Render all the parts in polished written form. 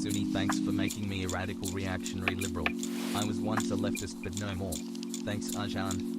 Hasanabi, thanks for making me a radical reactionary liberal. I was once a leftist but no more. Thanks Ajan.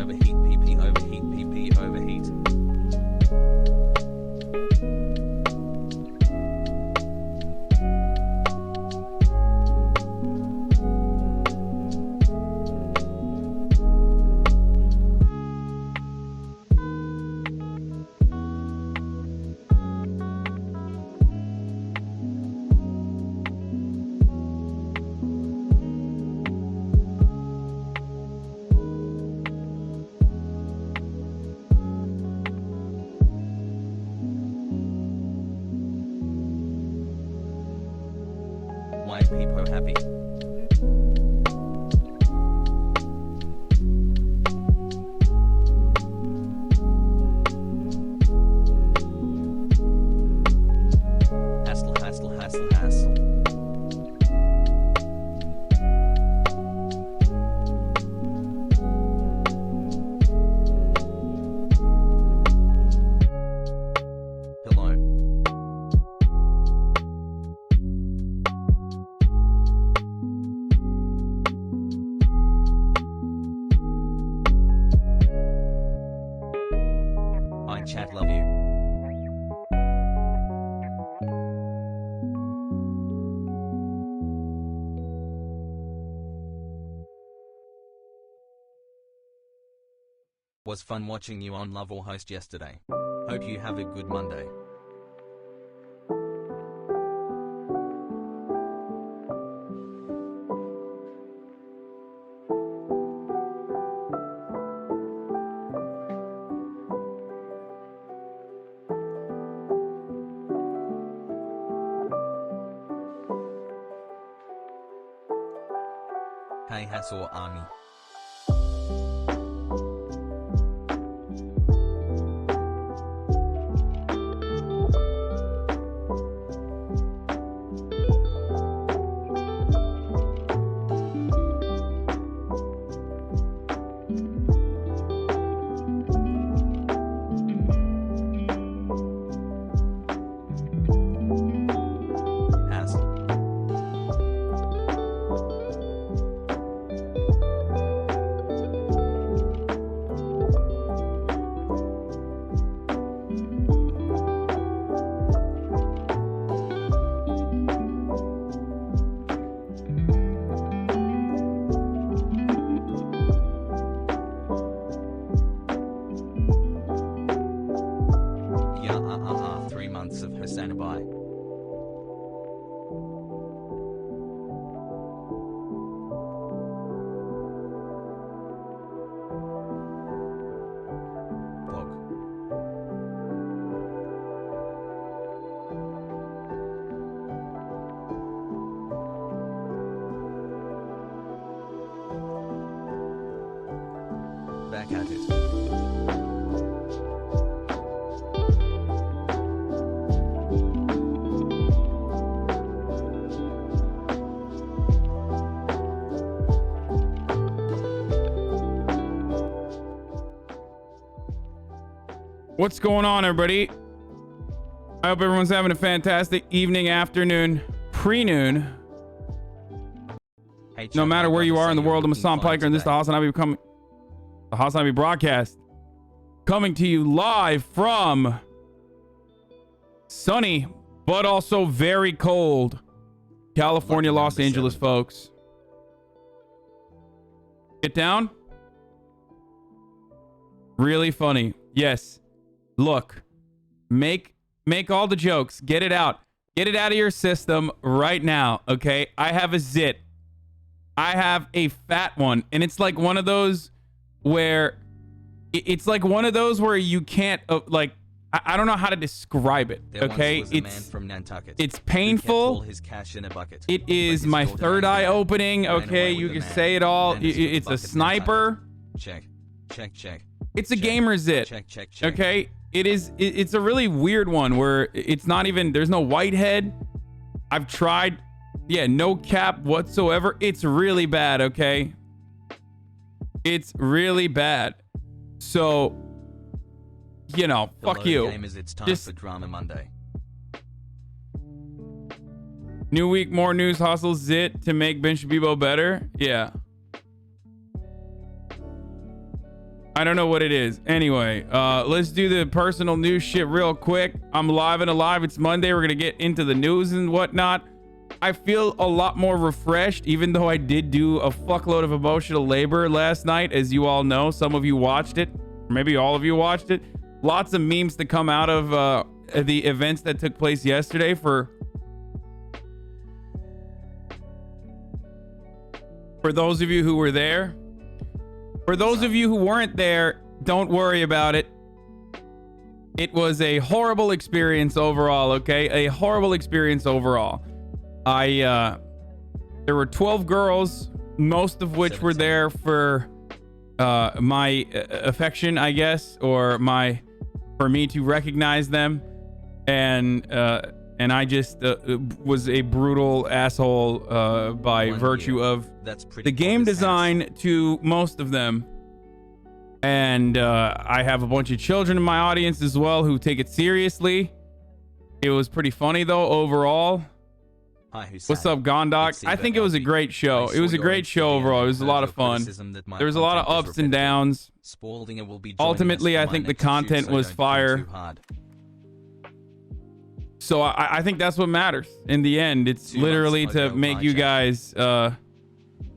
overheat, PP overheat, PP overheat. Why is people happy? Hassle, hassle, hassle, hassle. Hello. Chat, love you. Was fun watching you on Love or Host yesterday. Hope you have a good Monday. Hey Hassel Army. Yeah, 3 months of Hasanabi. Back at it. What's going on, everybody? I hope everyone's having a fantastic evening, afternoon, pre-noon. Hey, No matter where you are in the world, I'm Hassan Piker, and this is the Hasanabi broadcast, coming to you live from sunny but also very cold California, Los Angeles, folks. Get down. Really funny. Yes. Look, make all the jokes. Get it out. Get it out of your system right now, okay? I have a zit. I have a fat one, and it's like one of those where you can't like I don't know how to describe it. Okay, it's painful. It is my third eye opening. Okay, you can say it all. It's a sniper. Check. It's a gamer zit. Check. Okay, it's a really weird one where it's not even, there's no whitehead. I've tried. Yeah, no cap whatsoever. It's really bad, okay? It's really bad. So, you know, fuck you. Gamers, it's time for Drama Monday. New week, more news, hustles, zit to make Ben Shabibo better. Yeah. I don't know what it is. Anyway, let's do the personal news shit real quick. I'm live and alive. It's Monday. We're going to get into the news and whatnot. I feel a lot more refreshed, even though I did do a fuckload of emotional labor last night. As you all know, some of you watched it. Maybe all of you watched it. Lots of memes to come out of the events that took place yesterday for those of you who were there. For those of you who weren't there, don't worry about it. It was a horrible experience overall, okay? A horrible experience overall. There were 12 girls, most of which were there for my affection, I guess, or for me to recognize them. And I just was a brutal asshole by virtue of the game design to most of them. And I have a bunch of children in my audience as well who take it seriously. It was pretty funny though overall. What's up, Gondok? I think it was a great show. It was a great show overall. It was a lot of fun. There was a lot of ups and downs. Ultimately, I think the content was fire. So I think that's what matters in the end. It's literally to make you guys,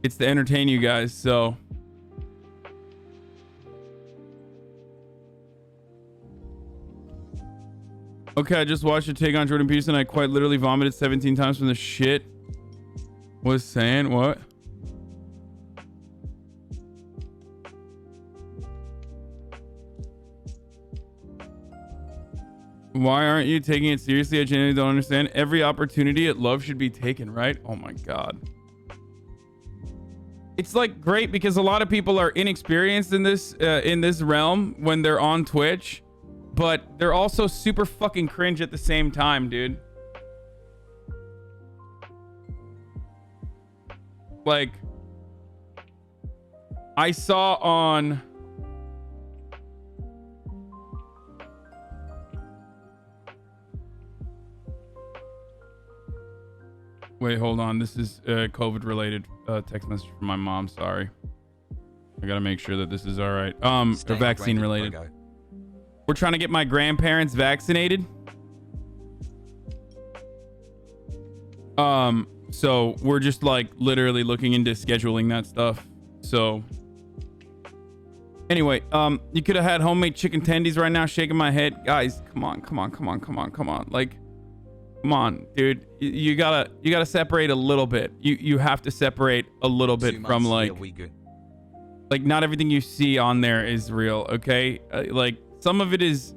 it's to entertain you guys. So okay, I just watched your take on Jordan Peterson. I quite literally vomited 17 times from the shit. Was saying what? Why aren't you taking it seriously? I genuinely don't understand. Every opportunity at love should be taken, right? Oh my god. It's like great because a lot of people are inexperienced in this realm when they're on Twitch, but they're also super fucking cringe at the same time, dude. Like, I saw on wait, hold on. This is COVID related text message from my mom. Sorry. I gotta make sure that this is all right. Or vaccine related. We're trying to get my grandparents vaccinated. So we're just like literally looking into scheduling that stuff. So anyway, you could have had homemade chicken tendies right now. Shaking my head. Guys, come on. Like, come on, dude. You gotta separate a little bit. You have to separate a little bit from like not everything you see on there is real. Okay, like some of it's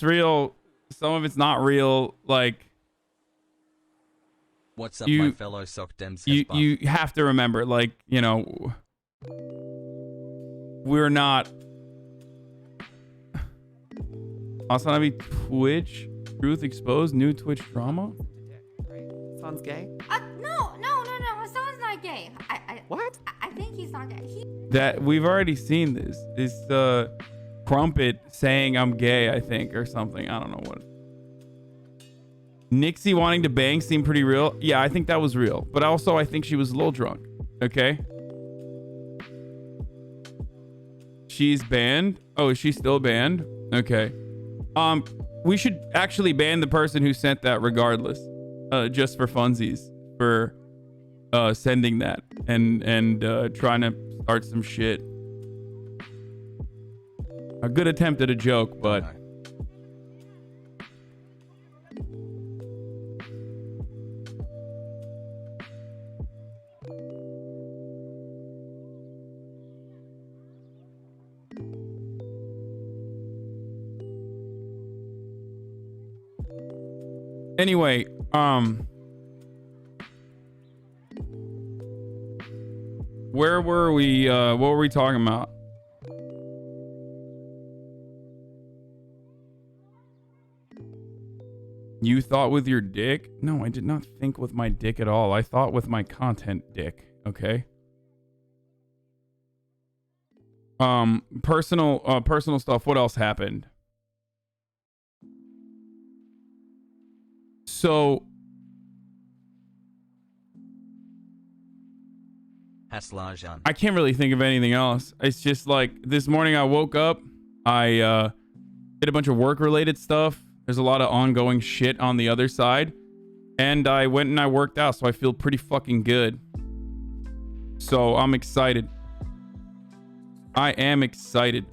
real, some of it's not real. Like, what's up, my fellow sock dems? You have to remember, like, you know, we're not Hasanabi Twitch. Truth exposed, new Twitch drama. Sounds gay. No. Someone's not gay. What? I think he's not gay. That we've already seen this. This Crumpet saying I'm gay, I think, or something. I don't know what. Nixie wanting to bang seemed pretty real. Yeah, I think that was real. But also, I think she was a little drunk. Okay. She's banned. Oh, is she still banned? Okay. We should actually ban the person who sent that regardless. Just for funsies. For sending that and trying to start some shit. A good attempt at a joke, but anyway, where were we? What were we talking about? You thought with your dick? No, I did not think with my dick at all. I thought with my content dick. Okay. Personal stuff. What else happened? So Haslajan. I can't really think of anything else. It's just like this morning I woke up, I did a bunch of work related stuff. There's a lot of ongoing shit on the other side. And I went and I worked out, so I feel pretty fucking good. So I'm excited. I am excited.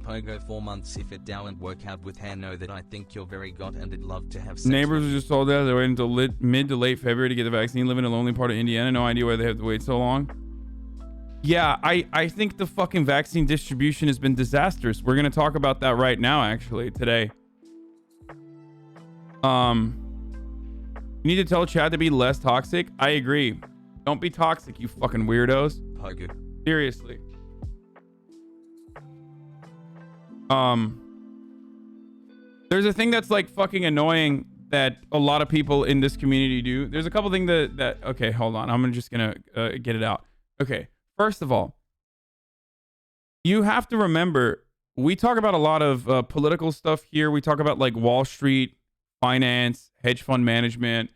Pogo 4 months. If it don't work out with her, know that I think you're very god and I'd love to have sex. Neighbors were just told that they waited until mid to late February to get the vaccine. Live in a lonely part of Indiana. No idea why they have to wait so long. Yeah, I think the fucking vaccine distribution has been disastrous. We're gonna talk about that right now, actually, today. You need to tell Chad to be less toxic. I agree. Don't be toxic, you fucking weirdos. Pogo. Seriously. There's a thing that's like fucking annoying that a lot of people in this community do. There's a couple things that okay, hold on. I'm just gonna get it out. Okay. First of all, you have to remember, we talk about a lot of political stuff here. We talk about like Wall Street, finance, hedge fund management,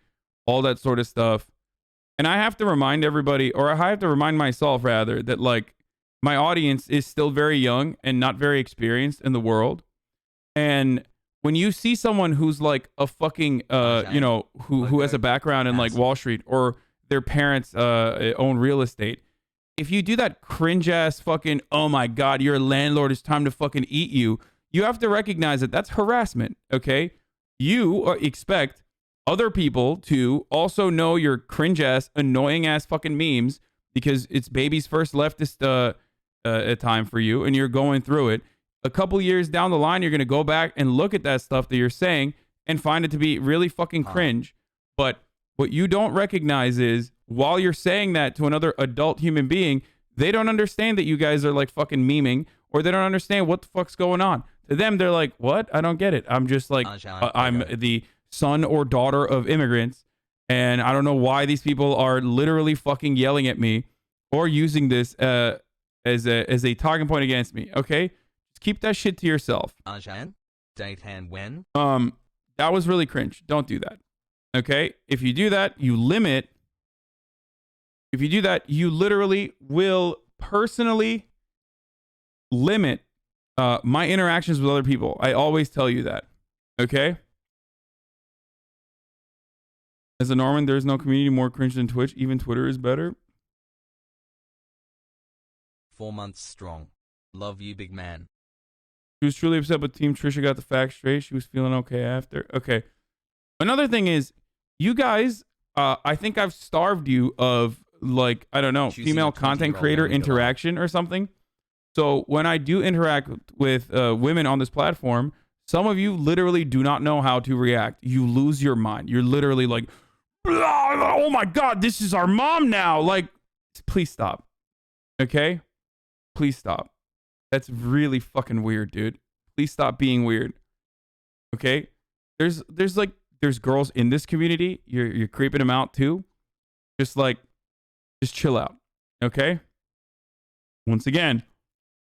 all that sort of stuff. And I have to remind everybody, or I have to remind myself rather, that like my audience is still very young and not very experienced in the world. And when you see someone who's like a fucking, you know, who has a background in like Wall Street, or their parents own real estate, if you do that cringe ass fucking, oh my God, you're a landlord, it's time to fucking eat you, you have to recognize that that's harassment, okay? You expect other people to also know your cringe ass, annoying ass fucking memes because it's baby's first leftist time for you and you're going through it. A couple years down the line, you're going to go back and look at that stuff that you're saying and find it to be really fucking cringe. But what you don't recognize is while you're saying that to another adult human being, they don't understand that you guys are like fucking memeing, or they don't understand what the fuck's going on. To them, they're like, what? I don't get it. I'm just like, I'm the son or daughter of immigrants, and I don't know why these people are literally fucking yelling at me or using this as a talking point against me. Okay, just keep that shit to yourself. Ajan, date hand when? That was really cringe. Don't do that. Okay, if you do that, you limit. If you do that, you literally will personally limit my interactions with other people. I always tell you that. Okay? As a Norman, there's no community more cringe than Twitch. Even Twitter is better. 4 months strong. Love you, big man. She was truly upset, but Team Trisha got the facts straight. She was feeling okay after. Okay. Another thing is, you guys, I think I've starved you of, like, I don't know, female content creator interaction or something. So when I do interact with women on this platform, some of you literally do not know how to react. You lose your mind. You're literally like, oh my God, this is our mom now. Like, please stop. Okay? Please stop. That's really fucking weird, dude. Please stop being weird. Okay? There's girls in this community. You're creeping them out too. Just chill out. Okay? Once again,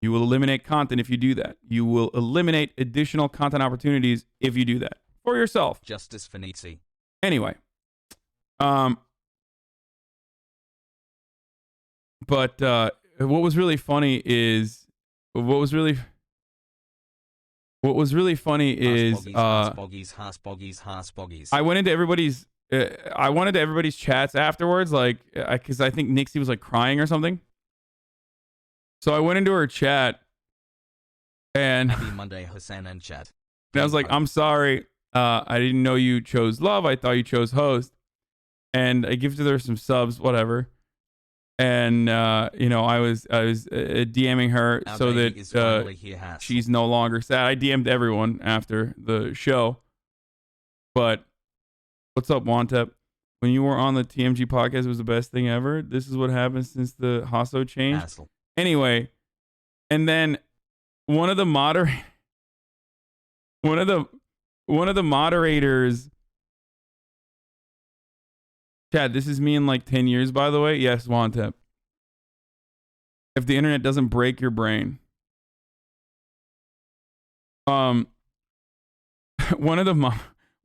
you will eliminate content if you do that. You will eliminate additional content opportunities if you do that for yourself. Justice for Nietzsche. Anyway, but what was really funny is I went into everybody's I wanted everybody's chats afterwards, like, because I think Nixie was like crying or something. So I went into her chat and Happy Monday, Hassan and chat. And I was like, I'm sorry. I didn't know you chose love. I thought you chose host. And I gifted her some subs, whatever. And, you know, I was DMing her so that she's no longer sad. I DM'd everyone after the show. But what's up, Wantep? When you were on the TMG podcast, it was the best thing ever. This is what happened since the Hasso changed. Hassle. Anyway, and then one of the moderators, Chad, this is me in like 10 years, by the way. Yes, Wantep. If the internet doesn't break your brain. One of the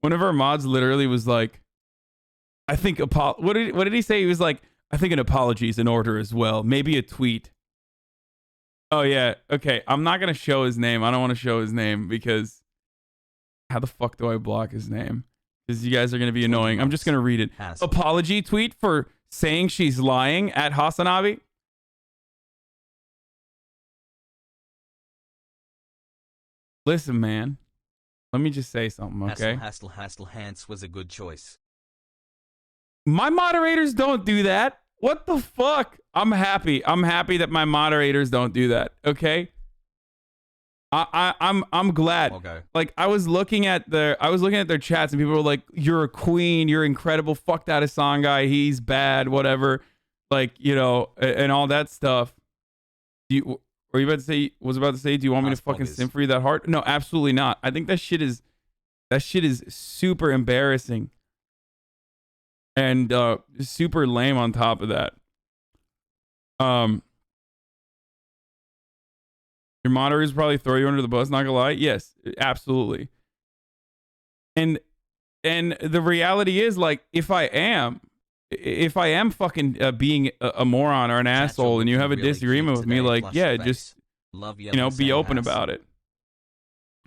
One of our mods literally was like, I think what did he say? He was like, I think an apology is in order as well. Maybe a tweet. Oh yeah, okay. I'm not gonna show his name. I don't want to show his name because how the fuck do I block his name? Because you guys are gonna be annoying. I'm just gonna read it. Apology tweet for saying she's lying at Hasanabi. Listen, man. Let me just say something, okay? Hassle Hans was a good choice. My moderators don't do that. What the fuck? I'm happy. I'm happy that my moderators don't do that. Okay. I'm glad. Okay. Like I was looking at their chats and people were like, "You're a queen. You're incredible. Fuck that Hassan guy. He's bad. Whatever." Like and all that stuff. Were you about to say? Was about to say? Do you want me to fucking simp for you that hard? No, absolutely not. I think that shit is super embarrassing. And super lame on top of that. Your moderators probably throw you under the bus, not gonna lie. Yes, absolutely. And the reality is, like, if I am fucking being a moron or an asshole and you have a disagreement with me, like, yeah, just be open about it.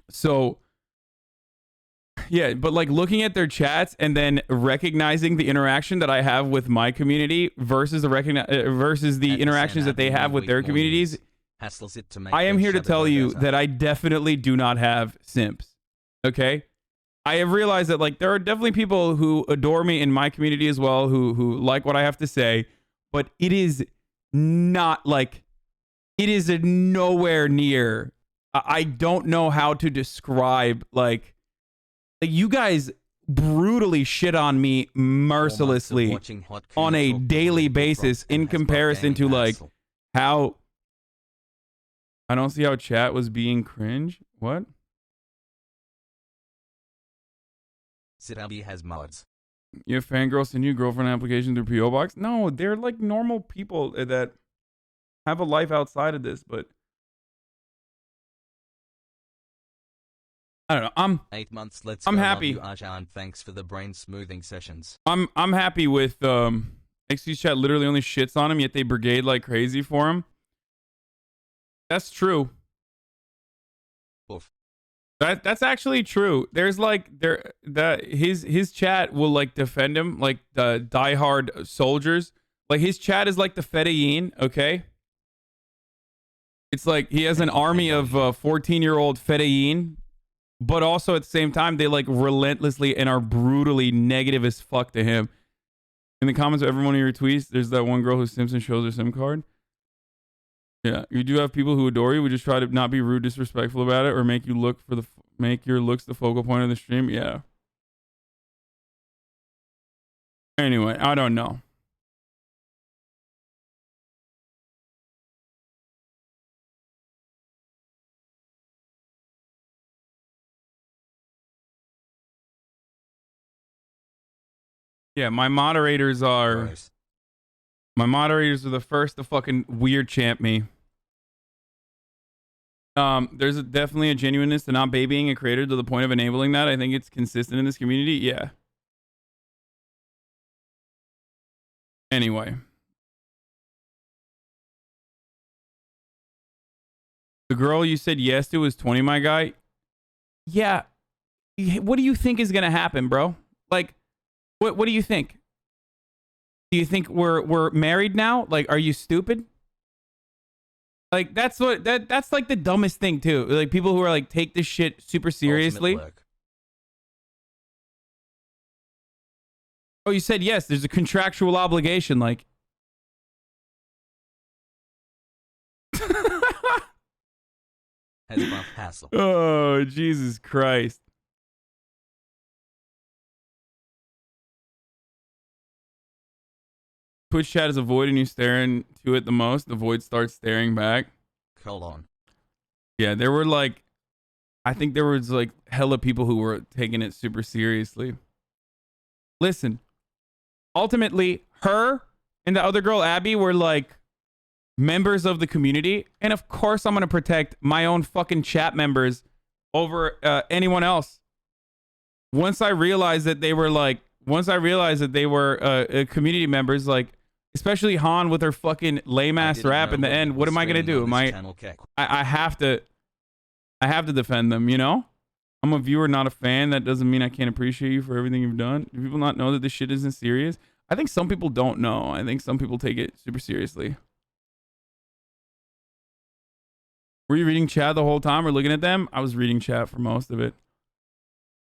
So yeah, but like looking at their chats and then recognizing the interaction that I have with my community versus the interactions that they have with their communities, I am here to tell you that I definitely do not have simps. Okay? I have realized that like there are definitely people who adore me in my community as well, who like what I have to say, but it is not like it is nowhere near. I don't know how to describe like you guys brutally shit on me mercilessly on a daily basis in comparison to like how I don't see how chat was being cringe. What? Hasanabi has mods. You have fangirls send you girlfriend application through PO box? No, they're like normal people that have a life outside of this, but I don't know. 8 months. I'm happy. Love you, Arjan. Thanks for the brain smoothing sessions. I'm happy with XQ's chat literally only shits on him, yet they brigade like crazy for him. That's true. Oof. That's actually true. There's like his chat will like defend him like the diehard soldiers. Like his chat is like the Fedayeen, okay? It's like he has an army of 14-year-old Fedayeen. But also at the same time, they like relentlessly and are brutally negative as fuck to him. In the comments of every one of your tweets, there's that one girl who Simpson shows her SIM card. Yeah, you do have people who adore you. We just try to not be rude, disrespectful about it, or make your looks the focal point of the stream. Yeah. Anyway, I don't know. Yeah, my moderators are the first to fucking weird champ me. There's definitely a genuineness to not babying a creator to the point of enabling that. I think it's consistent in this community. Yeah. Anyway. The girl you said yes to was 20, my guy. Yeah. What do you think is going to happen, bro? Like, what do you think? Do you think we're married now? Like, are you stupid? Like, that's like the dumbest thing too. Like people who are like take this shit super seriously. Oh, you said yes. There's a contractual obligation. Like, Hassle. Oh, Jesus Christ. Twitch chat is a void and you staring to it the most. The void starts staring back. Hold on. Yeah, there were like, I think there was like hella people who were taking it super seriously. Listen, ultimately, her and the other girl, Abby, were like members of the community. And of course, I'm going to protect my own fucking chat members over anyone else. once I realized that they were community members, like especially Han with her fucking lame ass rap in the end. What am I gonna do? I have to defend them, you know? I'm a viewer, not a fan. That doesn't mean I can't appreciate you for everything you've done. Do people not know that this shit isn't serious? I think some people don't know. I think some people take it super seriously. Were you reading chat the whole time or looking at them? I was reading chat for most of it.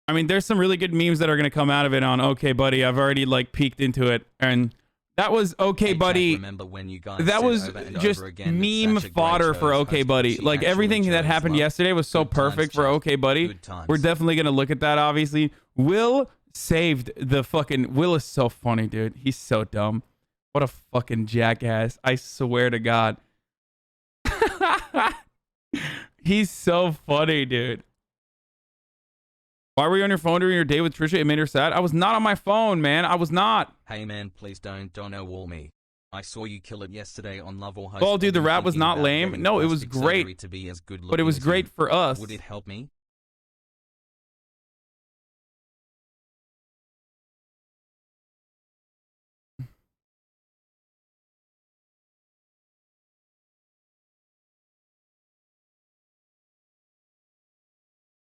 I mean, there's some really good memes that are going to come out of it on Okay Buddy. I've already like peeked into it, and that was Okay Buddy. That was just meme fodder for Okay Buddy. Like everything that happened yesterday was so perfect for Okay Buddy. We're definitely going to look at that, obviously. Will saved the fucking... Will is so funny, dude. He's so dumb. What a fucking jackass. I swear to God. He's so funny, dude. Why were you on your phone during your date with Trisha? It made her sad. I was not on my phone, man. I was not. Hey, man, please don't wall me. I saw you kill it yesterday on Love or Host. Oh, dude, the rap was not lame. No, it was great. To be as good but it was great for us. Would it help me?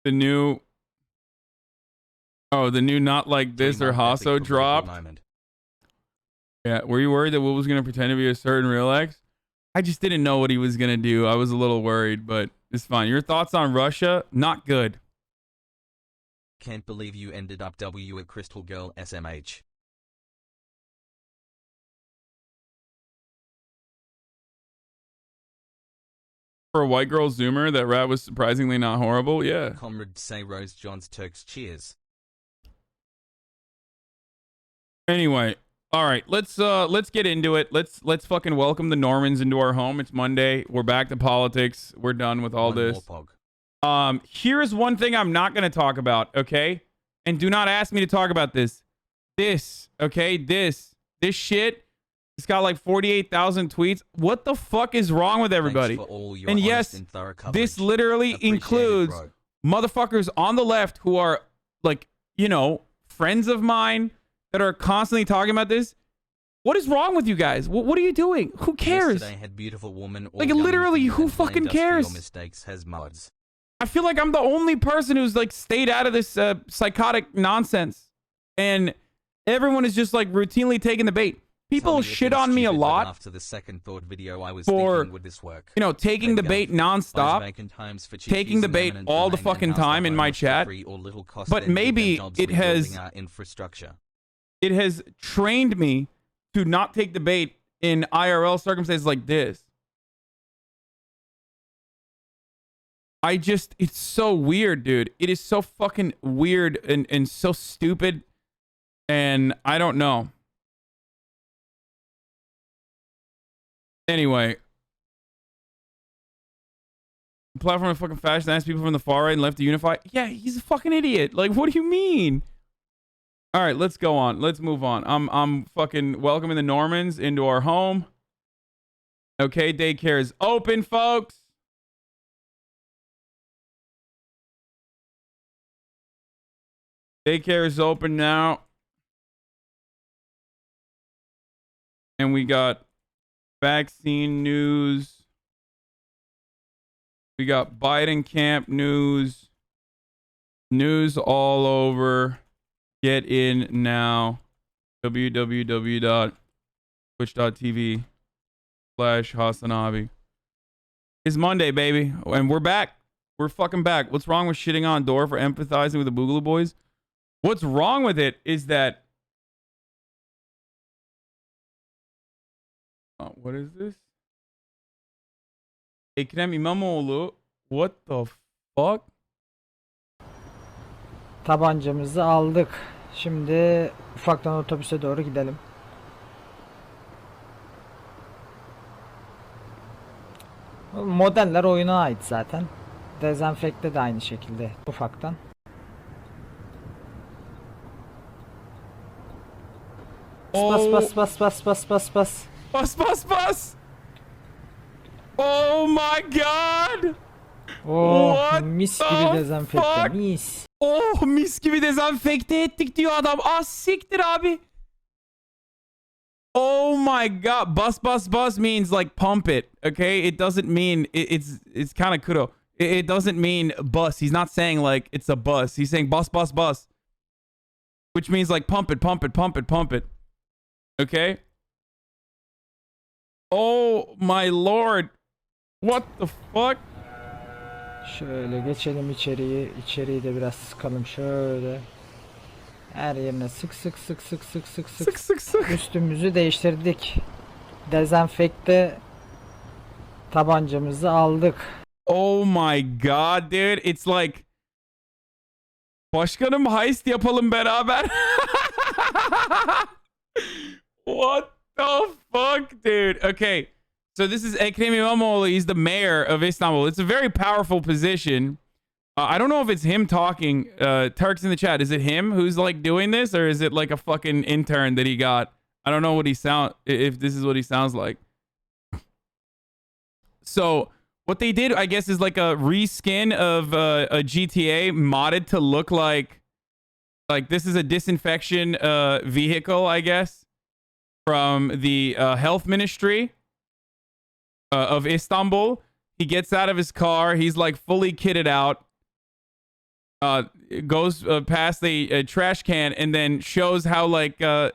The new Not Like This or Hasso dropped. Yeah, were you worried that Will was going to pretend to be a certain real ex? I just didn't know what he was going to do. I was a little worried, but it's fine. Your thoughts on Russia? Not good. Can't believe you ended up W at Crystal Girl SMH. For a white girl zoomer, that rap was surprisingly not horrible. Yeah. Comrade say Rose John's Turks cheers. Anyway, all right, let's get into it. Let's fucking welcome the Normans into our home. It's Monday. We're back to politics. We're done with all this. Here's one thing I'm not gonna talk about, okay? And do not ask me to talk about this. This shit. It's got like 48,000 tweets. What the fuck is wrong with everybody? And yes, this literally includes motherfuckers on the left who are like, you know, friends of mine that are constantly talking about this. What is wrong with you guys? What are you doing? Who cares? Had beautiful woman, like literally, who fucking cares? I feel like I'm the only person who's like stayed out of this psychotic nonsense, and everyone is just like routinely taking the bait. People shit on me a lot after the second thought video I was for, would this work? You know, taking the bait nonstop, taking the bait all the fucking time in my chat. But maybe it has trained me to not take the bait in IRL circumstances like this. It's so weird, dude. It is so fucking weird and so stupid. And I don't know. Anyway, the platform of fucking fashion asked people from the far right and left to unify. Yeah, he's a fucking idiot. Like, what do you mean? All right, let's go on. Let's move on. I'm fucking welcoming the Normans into our home. Okay, daycare is open, folks. Daycare is open now. And we got vaccine news. We got Biden camp news. News all over. Get in now. www.twitch.tv/Hasanabi. It's Monday, baby. And we're back. We're fucking back. What's wrong with shitting on Dora for empathizing with the Boogaloo Boys? What's wrong with it is that... what is this? Ekrem İmamoğlu. What the fuck? Tabancamızı aldık. Şimdi ufaktan otobüse doğru gidelim. Modeller oyuna ait zaten. Dezenfekte de aynı şekilde ufaktan. Bas. Bas. Oh my god. Oh, mis gibi dezenfekte. Mis. Oh, mis gibi dezenfekte ettik diyor adam. Ah siktir abi. Oh my god. Bus means like pump it. Okay, it doesn't mean it's kind of kuro. It doesn't mean bus. He's not saying like it's a bus. He's saying bus, which means like pump it, pump it, pump it, pump it. Okay. Oh my lord. What the fuck? Şöyle geçelim içeriye. İçeriği de biraz sıkalım şöyle. Her yerine sık sık sık sık sık sık sık. Sık sık sık. Üstümüzü değiştirdik. Dezenfekte tabancamızı aldık. Oh my god, dude. It's like başkanım heist yapalım beraber. What the fuck, dude? Okay. So this is Ekrem İmamoğlu. He's the mayor of Istanbul. It's a very powerful position. I don't know if it's him talking. Turks in the chat. Is it him who's like doing this, or is it like a fucking intern that he got? I don't know what he sound. If this is what he sounds like. So what they did, I guess, is like a reskin of a GTA modded to look like this is a disinfection vehicle, I guess, from the health ministry of Istanbul. He gets out of his car. He's like fully kitted out. Goes past the trash can and then shows how like o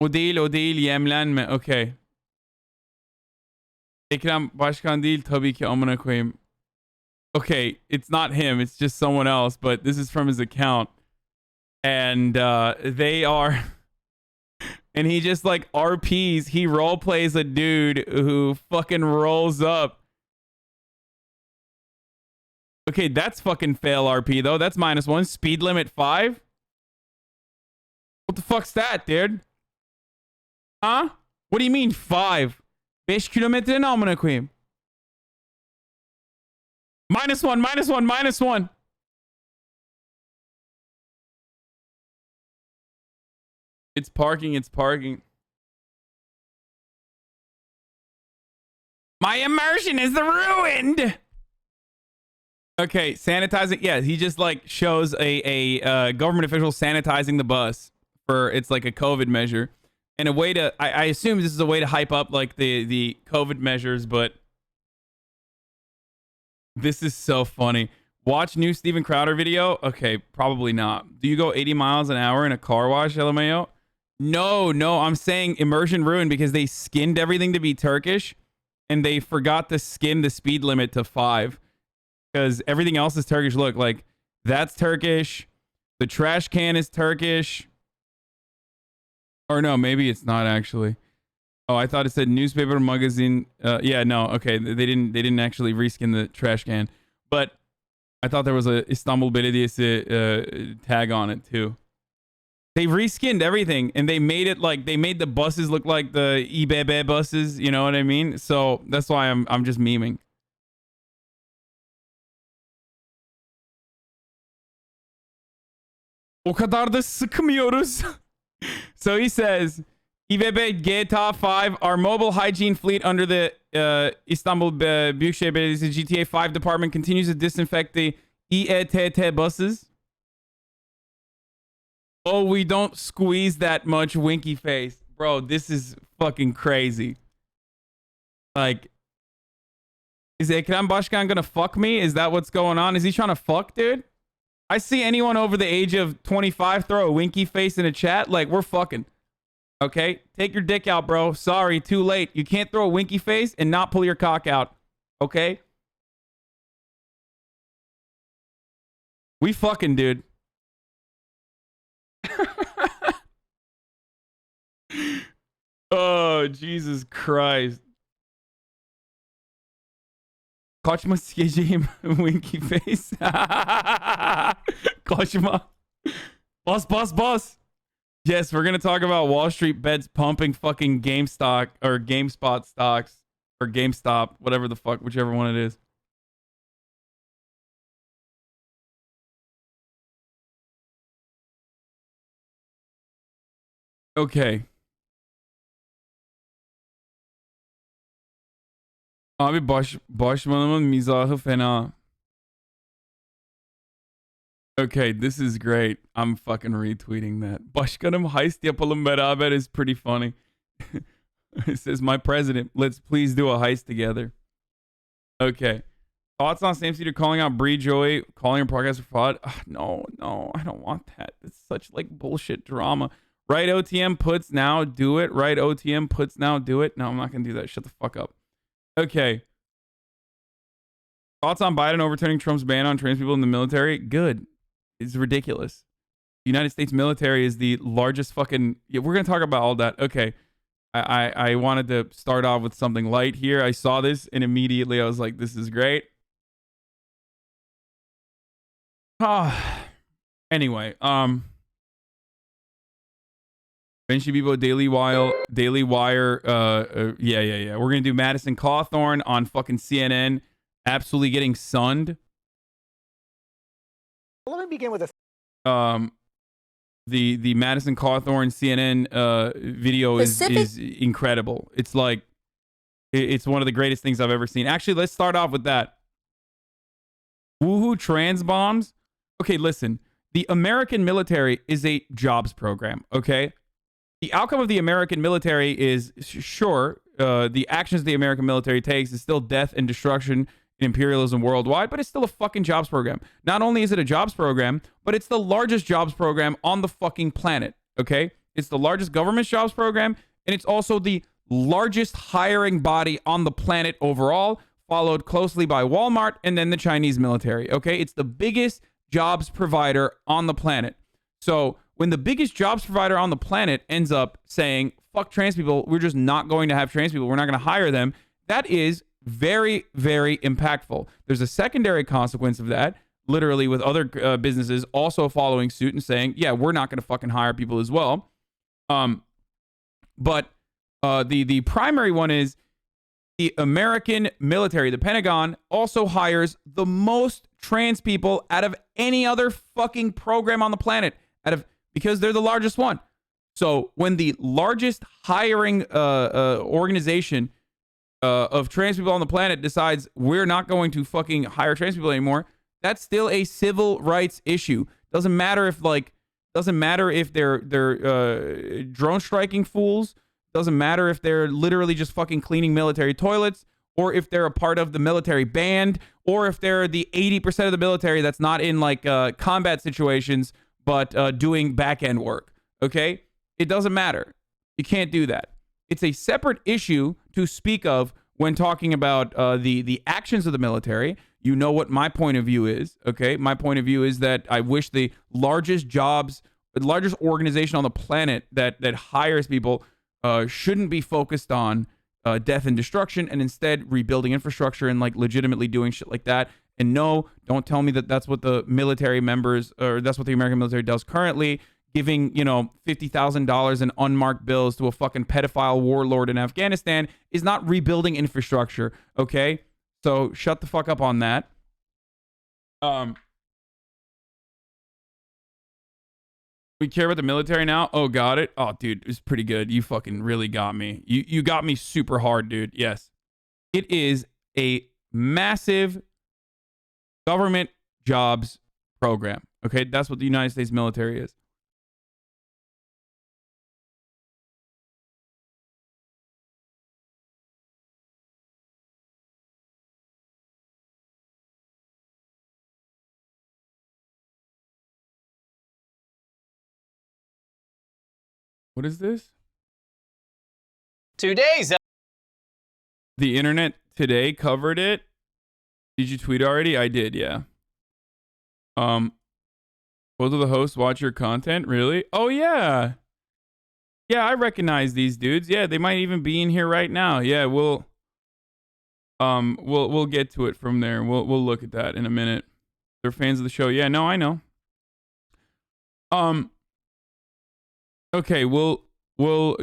değil yemlenme. Okay. Ekrem Başkan değil tabii ki amına koyayım. Okay, it's not him. It's just someone else, but this is from his account. And they are and he just like RPs. He role plays a dude who fucking rolls up. Okay, that's fucking fail RP though. That's -1. Speed limit 5. What the fuck's that, dude? Huh? What do you mean 5? 5 kilometre ne amına koyayım? -1, -1, -1. It's parking, it's parking. My immersion is ruined. Okay, sanitizing. Yeah, he just like shows a government official sanitizing the bus for it's like a COVID measure. And a way to, I assume this is a way to hype up like the COVID measures, but this is so funny. Watch new Steven Crowder video. Okay, probably not. Do you go 80 miles an hour in a car wash, LMAO? No, I'm saying immersion ruined because they skinned everything to be Turkish and they forgot to skin the speed limit to 5 because everything else is Turkish. Look, like that's Turkish. The trash can is Turkish. Or no, maybe it's not actually. Oh, I thought it said newspaper magazine. Yeah, no, okay. They didn't actually reskin the trash can. But I thought there was a Istanbul Belediyesi tag on it too. They reskinned everything and they made it like they made the buses look like the İBB buses, you know what I mean? So that's why I'm just memeing. O kadar da sıkmıyoruz. So he says, İBB GTA 5, our mobile hygiene fleet under the Istanbul Büyükşehir Belediyesi GTA 5 department continues to disinfect the İETT buses. Oh, we don't squeeze that much, winky face. Bro, this is fucking crazy. Like, is Ekrem Başkan gonna fuck me? Is that what's going on? Is he trying to fuck, dude? I see anyone over the age of 25 throw a winky face in a chat. Like, we're fucking. Okay? Take your dick out, bro. Sorry, too late. You can't throw a winky face and not pull your cock out. Okay? We fucking, dude. Oh, Jesus Christ. Kaçma sikeceğim winky face. Kaçma. Bus. Yes, we're going to talk about Wall Street bets pumping fucking GameStop or GameSpot stocks or GameStop, whatever the fuck, whichever one it is. Okay. Abi başmanımın mizahı fena. Okay, this is great. I'm fucking retweeting that. Başkanım heist yapalım beraber is pretty funny. It says, my president, let's please do a heist together. Okay. Thoughts on Sam Cedar calling out Bree Joy, calling her podcast for fraud? Ugh, no, I don't want that. It's such like bullshit drama. Right OTM puts now, do it. Right OTM puts now, do it. No, I'm not going to do that. Shut the fuck up. Okay. Thoughts on Biden overturning Trump's ban on trans people in the military? Good. It's ridiculous. The United States military is the largest fucking... Yeah, we're going to talk about all that. Okay. I wanted to start off with something light here. I saw this and immediately I was like, this is great. Anyway, Ben Shibibo Daily Wire, yeah. We're gonna do Madison Cawthorn on fucking CNN, absolutely getting sunned. Let me begin with a the Madison Cawthorn CNN video is incredible. It's like it's one of the greatest things I've ever seen. Actually, let's start off with that. Woohoo trans bombs. Okay, listen. The American military is a jobs program, okay? The outcome of the American military is, sure, the actions the American military takes is still death and destruction and imperialism worldwide, but it's still a fucking jobs program. Not only is it a jobs program, but it's the largest jobs program on the fucking planet, okay? It's the largest government jobs program, and it's also the largest hiring body on the planet overall, followed closely by Walmart and then the Chinese military, okay? It's the biggest jobs provider on the planet. So when the biggest jobs provider on the planet ends up saying, fuck trans people, we're just not going to have trans people, we're not going to hire them, that is very, very impactful. There's a secondary consequence of that, literally with other businesses also following suit and saying, yeah, we're not going to fucking hire people as well. But the primary one is the American military, the Pentagon, also hires the most trans people out of any other fucking program on the planet, because they're the largest one. So when the largest hiring organization of trans people on the planet decides we're not going to fucking hire trans people anymore, that's still a civil rights issue. Doesn't matter if they're drone striking fools. Doesn't matter if they're literally just fucking cleaning military toilets, or if they're a part of the military band, or if they're the 80% of the military that's not in like combat situations, but doing back end work. Okay? It doesn't matter. You can't do that. It's a separate issue to speak of when talking about the actions of the military. You know what my point of view is. Okay? My point of view is that I wish the largest organization on the planet that hires people shouldn't be focused on death and destruction, and instead rebuilding infrastructure and like legitimately doing shit like that. And no, don't tell me that that's what the military members, or that's what the American military does currently, giving, $50,000 in unmarked bills to a fucking pedophile warlord in Afghanistan is not rebuilding infrastructure. Okay, so shut the fuck up on that. We care about the military now? Oh, got it. Oh, dude, it was pretty good. You fucking really got me. You got me super hard, dude. Yes. It is a massive government jobs program. Okay? That's what the United States military is. What is this? today's The internet today covered it. Did you tweet already? I did, yeah. Both of the hosts watch your content? Really? Oh yeah. Yeah, I recognize these dudes. Yeah, they might even be in here right now. Yeah, we'll get to it from there. We'll look at that in a minute. They're fans of the show. Yeah, no, I know. Okay, we'll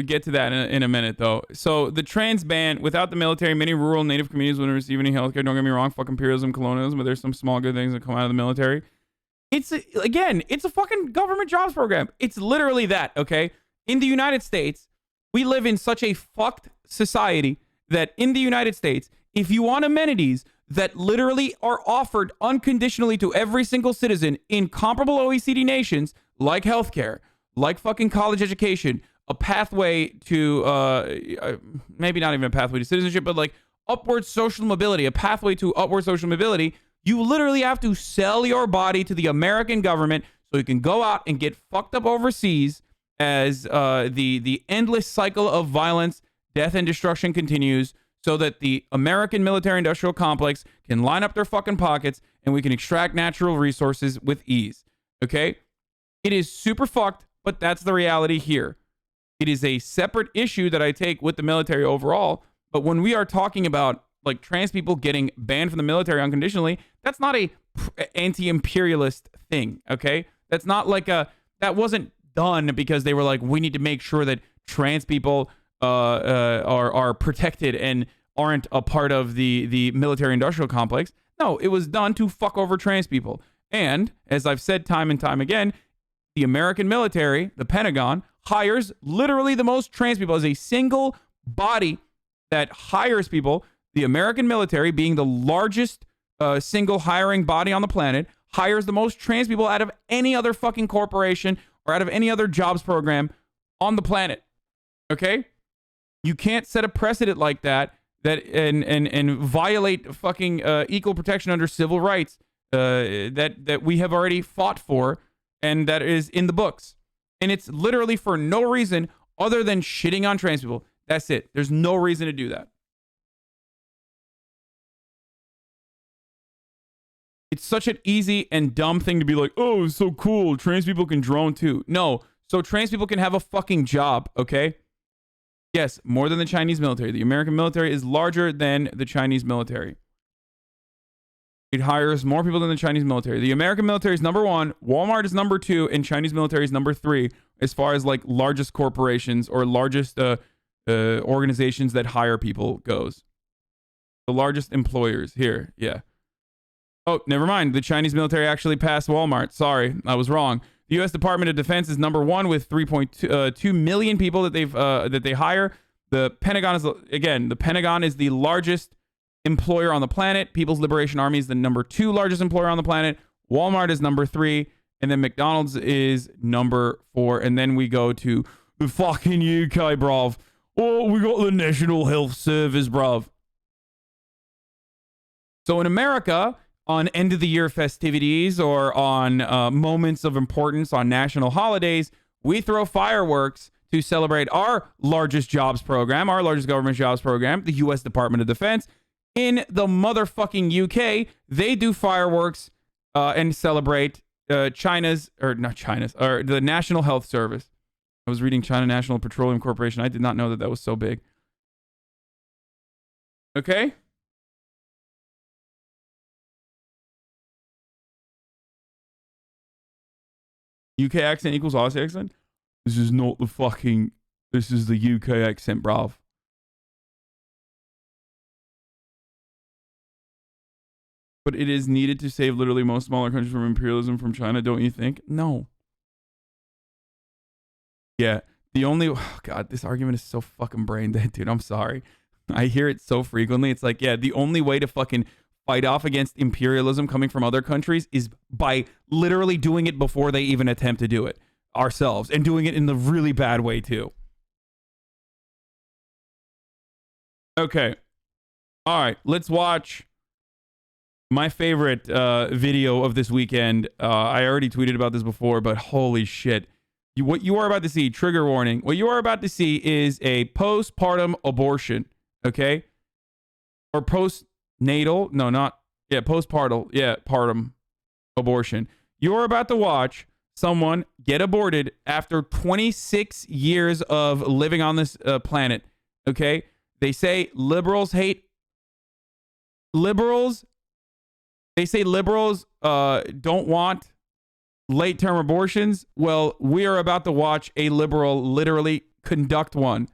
get to that in a minute, though. So the trans ban, without the military, many rural native communities wouldn't receive any healthcare. Don't get me wrong, fuck imperialism, colonialism, but there's some small good things that come out of the military. It's a fucking government jobs program. It's literally that, okay? In the United States, we live in such a fucked society that in the United States, if you want amenities, that literally are offered unconditionally to every single citizen in comparable OECD nations, like healthcare, like fucking college education, a pathway to maybe not even a pathway to citizenship, but like upward social mobility, a pathway to upward social mobility. You literally have to sell your body to the American government so you can go out and get fucked up overseas as the endless cycle of violence, death, and destruction continues, so that the American military-industrial complex can line up their fucking pockets and we can extract natural resources with ease. Okay? It is super fucked, but that's the reality here. It is a separate issue that I take with the military overall, but when we are talking about like trans people getting banned from the military unconditionally, that's not a anti-imperialist thing, okay? That's not like that wasn't done because they were like, we need to make sure that trans people are protected and aren't a part of the military industrial complex. No, it was done to fuck over trans people. And as I've said time and time again, the American military, the Pentagon, hires literally the most trans people as a single body that hires people. The American military, being the largest single hiring body on the planet, hires the most trans people out of any other fucking corporation or out of any other jobs program on the planet. Okay? You can't set a precedent like that and violate fucking equal protection under civil rights that we have already fought for and that is in the books. And it's literally for no reason other than shitting on trans people. That's it. There's no reason to do that. It's such an easy and dumb thing to be like, oh, it's so cool. Trans people can drone too. No. So trans people can have a fucking job, okay? Yes, more than the Chinese military. The American military is larger than the Chinese military. It hires more people than the Chinese military. The American military is number 1, Walmart is number 2, and Chinese military is number 3 as far as like largest corporations or largest organizations that hire people goes. The largest employers here, yeah. Oh, never mind. The Chinese military actually passed Walmart. Sorry, I was wrong. The U.S. Department of Defense is number 1 with 3.2 million people that they hire. The Pentagon is, again, the Pentagon is the largest employer on the planet. People's Liberation Army is the number 2 largest employer on the planet. Walmart is number 3, and then McDonald's is number 4, and then we go to the fucking UK, bruv. Oh, we got the National Health Service, bruv. So in America, on end of the year festivities or on moments of importance on national holidays, we throw fireworks to celebrate our largest jobs program, our largest government jobs program, the U.S. Department of Defense. In the motherfucking UK, they do fireworks and celebrate the National Health Service. I was reading China National Petroleum Corporation. I did not know that that was so big. Okay? UK accent equals Aussie accent? This is not the fucking... This is the UK accent, bruv. But it is needed to save literally most smaller countries from imperialism from China, don't you think? No. Yeah. The only... Oh, God, this argument is so fucking brain dead, dude. I'm sorry. I hear it so frequently. It's like, yeah, the only way to fucking fight off against imperialism coming from other countries is by literally doing it before they even attempt to do it ourselves, and doing it in the really bad way too. Okay. All right, let's watch my favorite video of this weekend. I already tweeted about this before, but holy shit. What you are about to see, trigger warning, what you are about to see is a postpartum abortion, okay? Or postnatal, no, not, yeah, postpartum, yeah, partum abortion. You're about to watch someone get aborted after 26 years of living on this planet, okay? They say liberals hate liberals. They say liberals don't want late-term abortions. Well, we are about to watch a liberal literally conduct one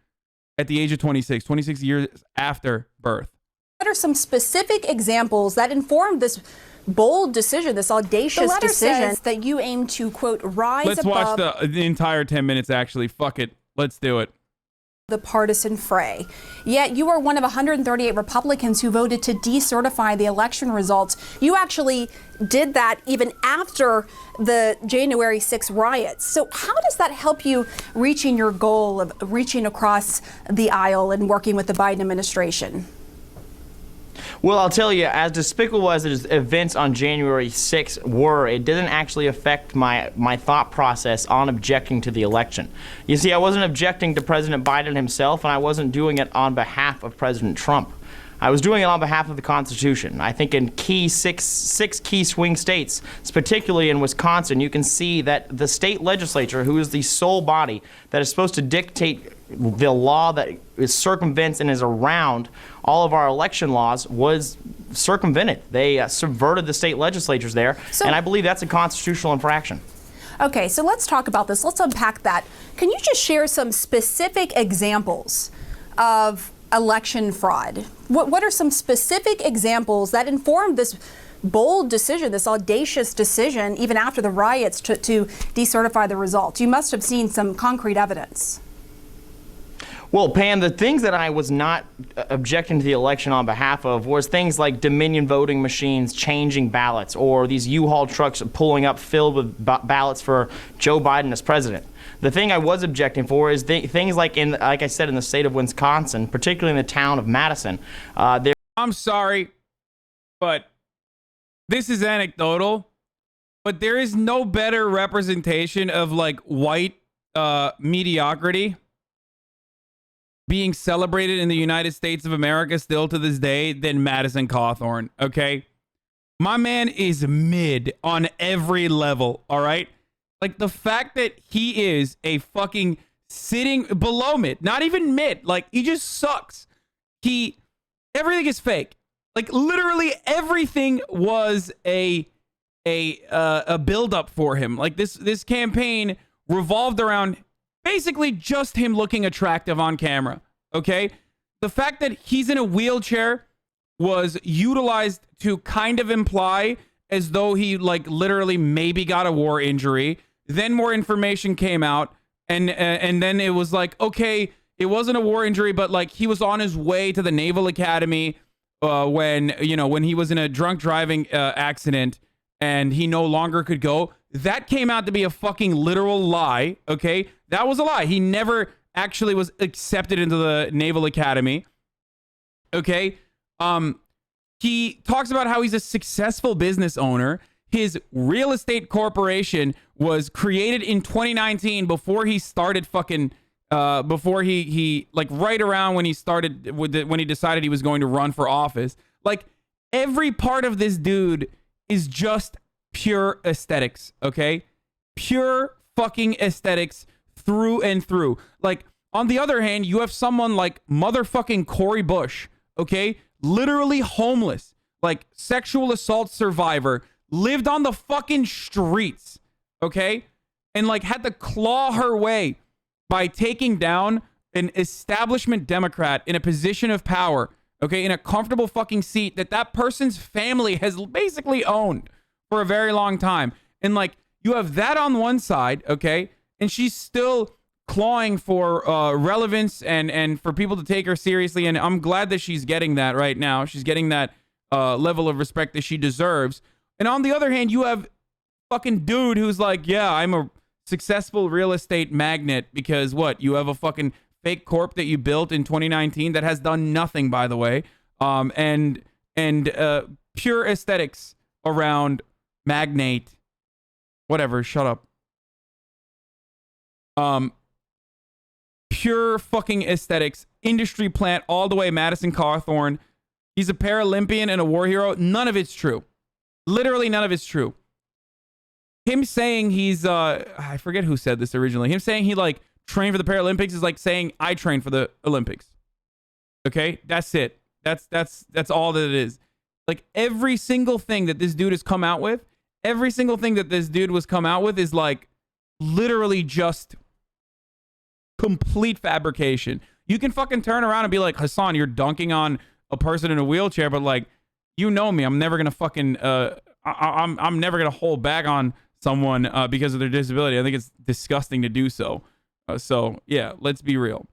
at the age of 26 years after birth. What are some specific examples that informed this bold decision, this audacious decision that you aim to, quote, rise above? Let's watch the entire 10 minutes, actually. Fuck it. Let's do it. the partisan fray. Yet you are one of 138 Republicans who voted to decertify the election results. You actually did that even after the January 6 riots. So how does that help you reaching your goal of reaching across the aisle and working with the Biden administration? Well, I'll tell you, as despicable as the events on January 6th were, it didn't actually affect my thought process on objecting to the election. You see, I wasn't objecting to President Biden himself, and I wasn't doing it on behalf of President Trump. I was doing it on behalf of the Constitution. I think in six key swing states, particularly in Wisconsin, you can see that the state legislature, who is the sole body that is supposed to dictate the law that is circumvents and is around all of our election laws, was circumvented. They subverted the state legislatures there, and I believe that's a constitutional infraction. Okay, so let's talk about this. Let's unpack that. Can you just share some specific examples of election fraud? What are some specific examples that informed this bold decision, this audacious decision, even after the riots, to decertify the results? You must have seen some concrete evidence. Well, Pam, the things that I was not objecting to the election on behalf of was things like Dominion voting machines changing ballots, or these U-Haul trucks pulling up filled with ballots for Joe Biden as president. The thing I was objecting for is things like like I said, in the state of Wisconsin, particularly in the town of Madison. I'm sorry, but this is anecdotal, but there is no better representation of like white mediocrity being celebrated in the United States of America still to this day than Madison Cawthorn, okay? My man is mid on every level, all right? Like, the fact that he is a fucking sitting below mid, not even mid, like, he just sucks. Everything is fake. Like, literally everything was a build-up for him. Like, this campaign revolved around basically just him looking attractive on camera, okay? The fact that he's in a wheelchair was utilized to kind of imply as though he, like, literally maybe got a war injury. Then more information came out, and then it was like, okay, it wasn't a war injury, but, like, he was on his way to the Naval Academy when he was in a drunk driving accident, and he no longer could go. That came out to be a fucking literal lie, okay? That was a lie. He never actually was accepted into the Naval Academy, okay? He talks about how he's a successful business owner. His real estate corporation was created in 2019 before he started fucking, before he like right around when he started, when he decided he was going to run for office. Like, every part of this dude is just pure aesthetics, okay? Pure fucking aesthetics through and through. Like, on the other hand, you have someone like motherfucking Cori Bush, okay? Literally homeless, like sexual assault survivor, lived on the fucking streets, okay? And like had to claw her way by taking down an establishment Democrat in a position of power, okay? In a comfortable fucking seat that person's family has basically owned for a very long time. And like, you have that on one side, okay? And she's still clawing for relevance and for people to take her seriously. And I'm glad that she's getting that right now. She's getting that level of respect that she deserves. And on the other hand, you have fucking dude who's like, yeah, I'm a successful real estate magnate because what? You have a fucking fake corp that you built in 2019 that has done nothing, by the way. And pure aesthetics around magnate. Whatever, shut up. Pure fucking aesthetics, industry plant all the way, Madison Cawthorn. He's a Paralympian and a war hero. None of it's true. Literally none of it's true. Him saying he's, I forget who said this originally. Him saying he like trained for the Paralympics is like saying I trained for the Olympics. Okay, that's it. That's all that it is. Like every single thing that this dude has come out with, every single thing that this dude was come out with is like literally just complete fabrication. You can fucking turn around and be like, Hassan, you're dunking on a person in a wheelchair, but like, you know me, I'm never gonna fucking I'm never gonna hold back on someone because of their disability. I think it's disgusting to do so. So yeah, let's be real.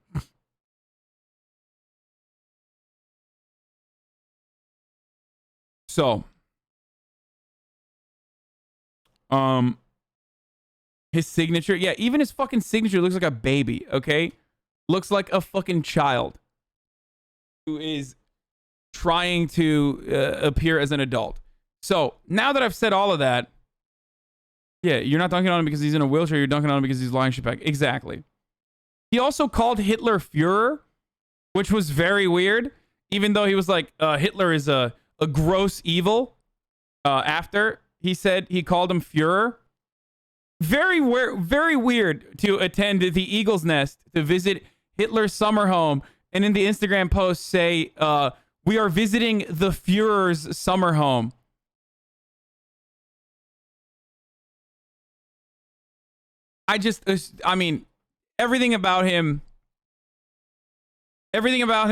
So, his signature, yeah, even his fucking signature looks like a baby, okay? Looks like a fucking child who is trying to appear as an adult. So, now that I've said all of that, yeah, you're not dunking on him because he's in a wheelchair, you're dunking on him because he's lying shit back. Exactly. He also called Hitler Führer, which was very weird, even though he was like, Hitler is a gross evil. After he said he called him Führer. Very weird to attend the Eagle's Nest to visit Hitler's summer home and in the Instagram post say, we are visiting the Führer's summer home. I mean, everything about him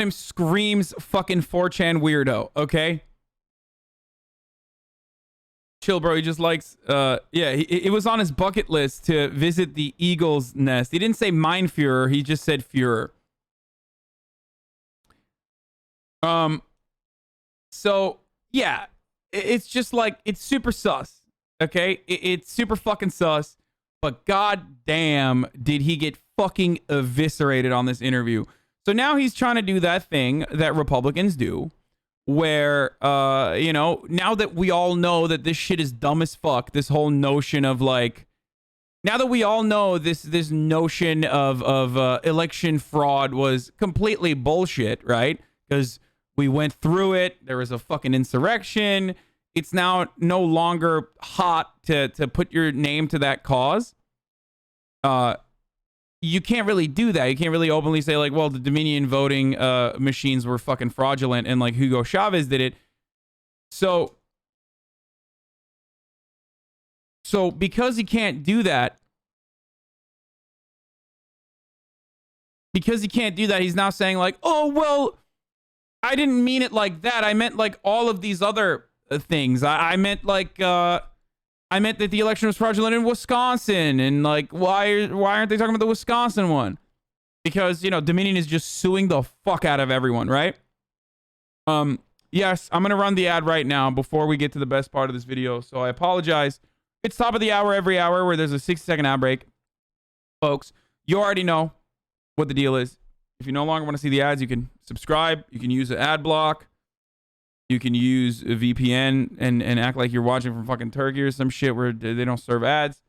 screams fucking 4chan weirdo, okay? Chill, bro. He just likes, yeah, it was on his bucket list to visit the Eagle's Nest. He didn't say Mein Führer, he just said Führer. So, yeah, it's just like, it's super sus, okay? It's super fucking sus, but goddamn, did he get fucking eviscerated on this interview. So now he's trying to do that thing that Republicans do, where, you know, now that we all know that this shit is dumb as fuck, this whole notion of like, now that we all know this notion of election fraud was completely bullshit, right? Because we went through it, there was a fucking insurrection. It's now no longer hot to put your name to that cause. You can't really do that. You can't really openly say like, well, the Dominion voting machines were fucking fraudulent and like Hugo Chavez did it. So because he can't do that, he's now saying like, oh, well, I didn't mean it like that. I meant like all of these other things. I meant like, I meant that the election was fraudulent in Wisconsin, and like, why aren't they talking about the Wisconsin one? Because, you know, Dominion is just suing the fuck out of everyone, right? Yes, I'm gonna run the ad right now before we get to the best part of this video. So I apologize. It's top of the hour every hour where there's a 60-second ad break, folks. You already know what the deal is. If you no longer want to see the ads, you can subscribe. You can use an ad block. You can use a VPN and act like you're watching from fucking Turkey or some shit where they don't serve ads.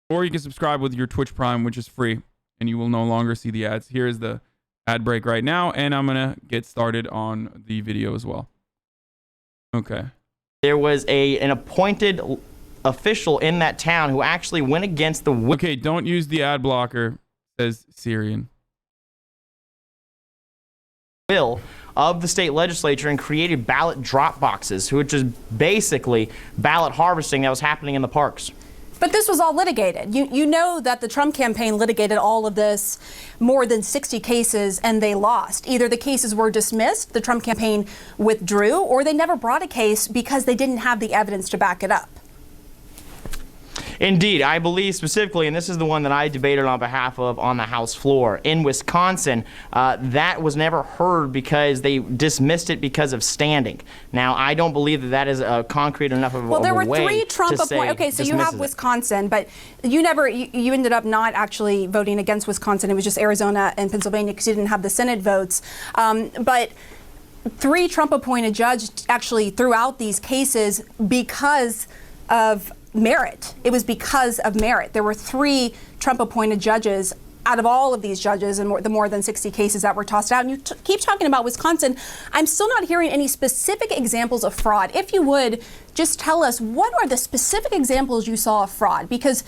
Or you can subscribe with your Twitch Prime, which is free, and you will no longer see the ads. Here is the ad break right now, and I'm going to get started on the video as well. Okay. There was an appointed official in that town who actually went against the Okay, don't use the ad blocker, says Syrian. will of the state legislature and created ballot drop boxes, which is basically ballot harvesting that was happening in the parks. But this was all litigated. You know that the Trump campaign litigated all of this, more than 60 cases, and they lost. Either the cases were dismissed, the Trump campaign withdrew, or they never brought a case because they didn't have the evidence to back it up. Indeed, I believe specifically, and this is the one that I debated on behalf of on the House floor, in Wisconsin, that was never heard because they dismissed it because of standing. Now, I don't believe that that is concrete enough of a way to say Well, there were three Trump appointed. Okay, so you have Wisconsin, but you ended up not actually voting against Wisconsin. It was just Arizona and Pennsylvania because you didn't have the Senate votes. But three Trump-appointed judges actually threw out these cases because of merit. It was because of merit. There were three Trump-appointed judges out of all of these judges and the more than 60 cases that were tossed out. And you keep talking about Wisconsin. I'm still not hearing any specific examples of fraud. If you would, just tell us, what are the specific examples you saw of fraud? Because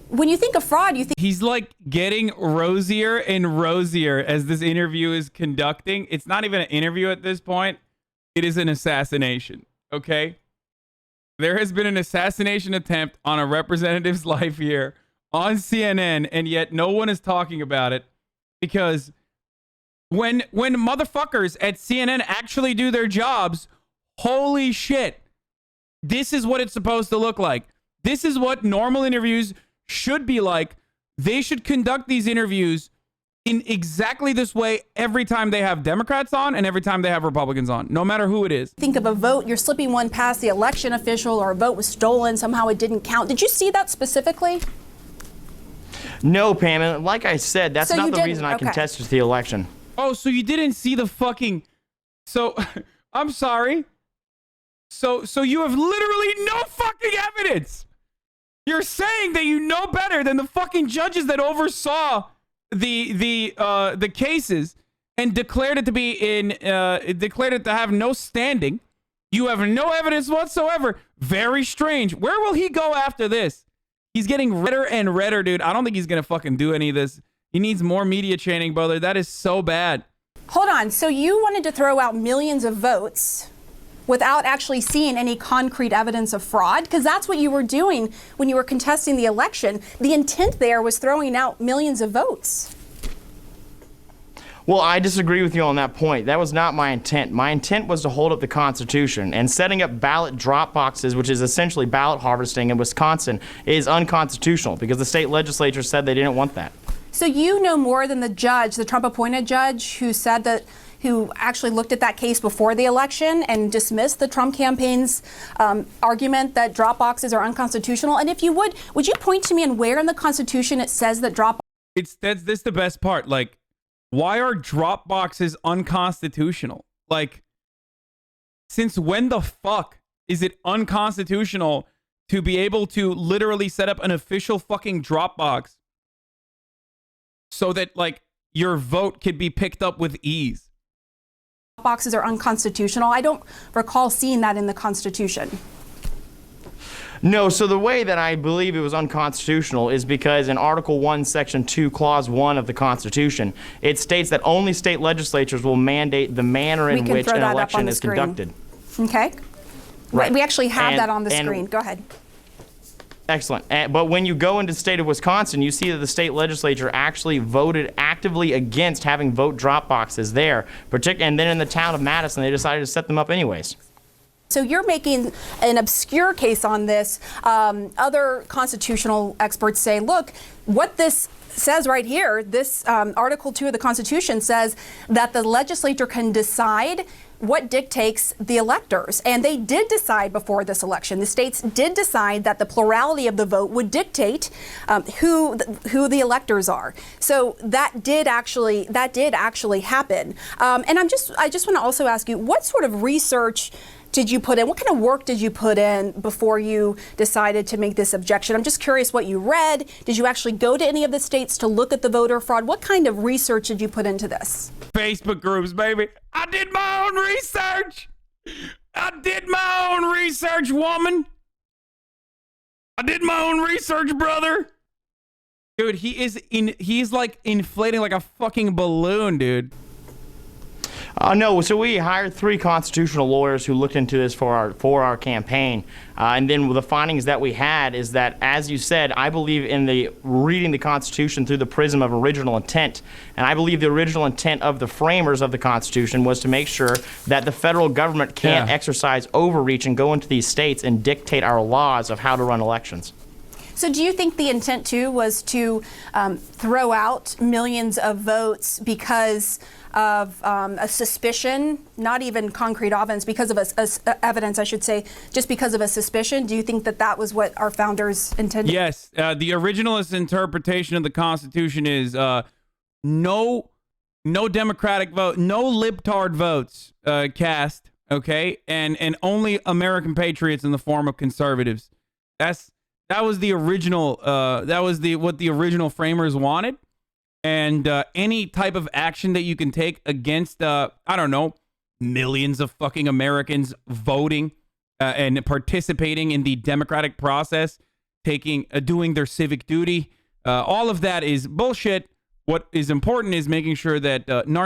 when you think of fraud, you think... He's like getting rosier and rosier as this interview is conducting. It's not even an interview at this point. It is an assassination, okay? There has been an assassination attempt on a representative's life here on CNN, and yet no one is talking about it because when motherfuckers at CNN actually do their jobs, holy shit, this is what it's supposed to look like. This is what normal interviews should be like. They should conduct these interviews in exactly this way every time they have Democrats on and every time they have Republicans on, no matter who it is. Think of a vote, you're slipping one past the election official, or a vote was stolen, somehow it didn't count. Did you see that specifically? No, Pam, and like I said, that's So not you the didn't- reason I okay. contested the election. Oh, so you didn't see the fucking... So, I'm sorry. So you have literally no fucking evidence. You're saying that you know better than the fucking judges that oversaw the cases and declared it to be declared it to have no standing. You have no evidence whatsoever. Very strange. Where will he go after this? He's getting redder and redder, dude. I don't think he's gonna fucking do any of this. He needs more media training, brother. That is so bad. Hold on. So you wanted to throw out millions of votes without actually seeing any concrete evidence of fraud? Because that's what you were doing when you were contesting the election. The intent there was throwing out millions of votes. Well, I disagree with you on that point. That was not my intent. My intent was to hold up the Constitution, and setting up ballot drop boxes, which is essentially ballot harvesting in Wisconsin, is unconstitutional because the state legislature said they didn't want that. So you know more than the judge, the Trump-appointed judge, who actually looked at that case before the election and dismissed the Trump campaign's argument that drop boxes are unconstitutional. And if you would you point to me and where in the Constitution it says that drop? That's the best part. Like, why are drop boxes unconstitutional? Like, since when the fuck is it unconstitutional to be able to literally set up an official fucking drop box so that, like, your vote could be picked up with ease? Boxes are unconstitutional. I don't recall seeing that in the Constitution. No, so the way that I believe it was unconstitutional is because in Article 1, Section 2, Clause 1 of the Constitution, it states that only state legislatures will mandate the manner in which an election is conducted. Okay. Right. We actually have And- that on the and- screen. Go ahead. Excellent. But when you go into the state of Wisconsin, you see that the state legislature actually voted actively against having vote drop boxes there. And then in the town of Madison, they decided to set them up anyways. So you're making an obscure case on this. Other constitutional experts say, look, what this says right here, this Article 2 of the Constitution says that the legislature can decide what dictates the electors. And they did decide before this election. The states did decide that the plurality of the vote would dictate who the electors are. So that did actually happen. And I just want to also ask you, what sort of research did you put in? What kind of work did you put in before you decided to make this objection? I'm just curious what you read. Did you actually go to any of the states to look at the voter fraud? What kind of research did you put into this? Facebook groups, baby. I did my own research. I did my own research, woman. I did my own research, brother. Dude, he's like inflating like a fucking balloon, dude. No, so we hired 3 constitutional lawyers who looked into this for our campaign, and then the findings that we had is that, as you said, I believe in the reading the Constitution through the prism of original intent, and I believe the original intent of the framers of the Constitution was to make sure that the federal government can't exercise overreach and go into these states and dictate our laws of how to run elections. So do you think the intent, too, was to throw out millions of votes because of a suspicion, not even concrete evidence, because of evidence, I should say, just because of a suspicion? Do you think that that was what our founders intended? Yes. The originalist interpretation of the Constitution is no Democratic vote, no libtard votes cast, okay? And only American patriots in the form of conservatives. That was the original, what the original framers wanted. And any type of action that you can take against, I don't know, millions of fucking Americans voting and participating in the democratic process, doing their civic duty, all of that is bullshit. What is important is making sure that narcissism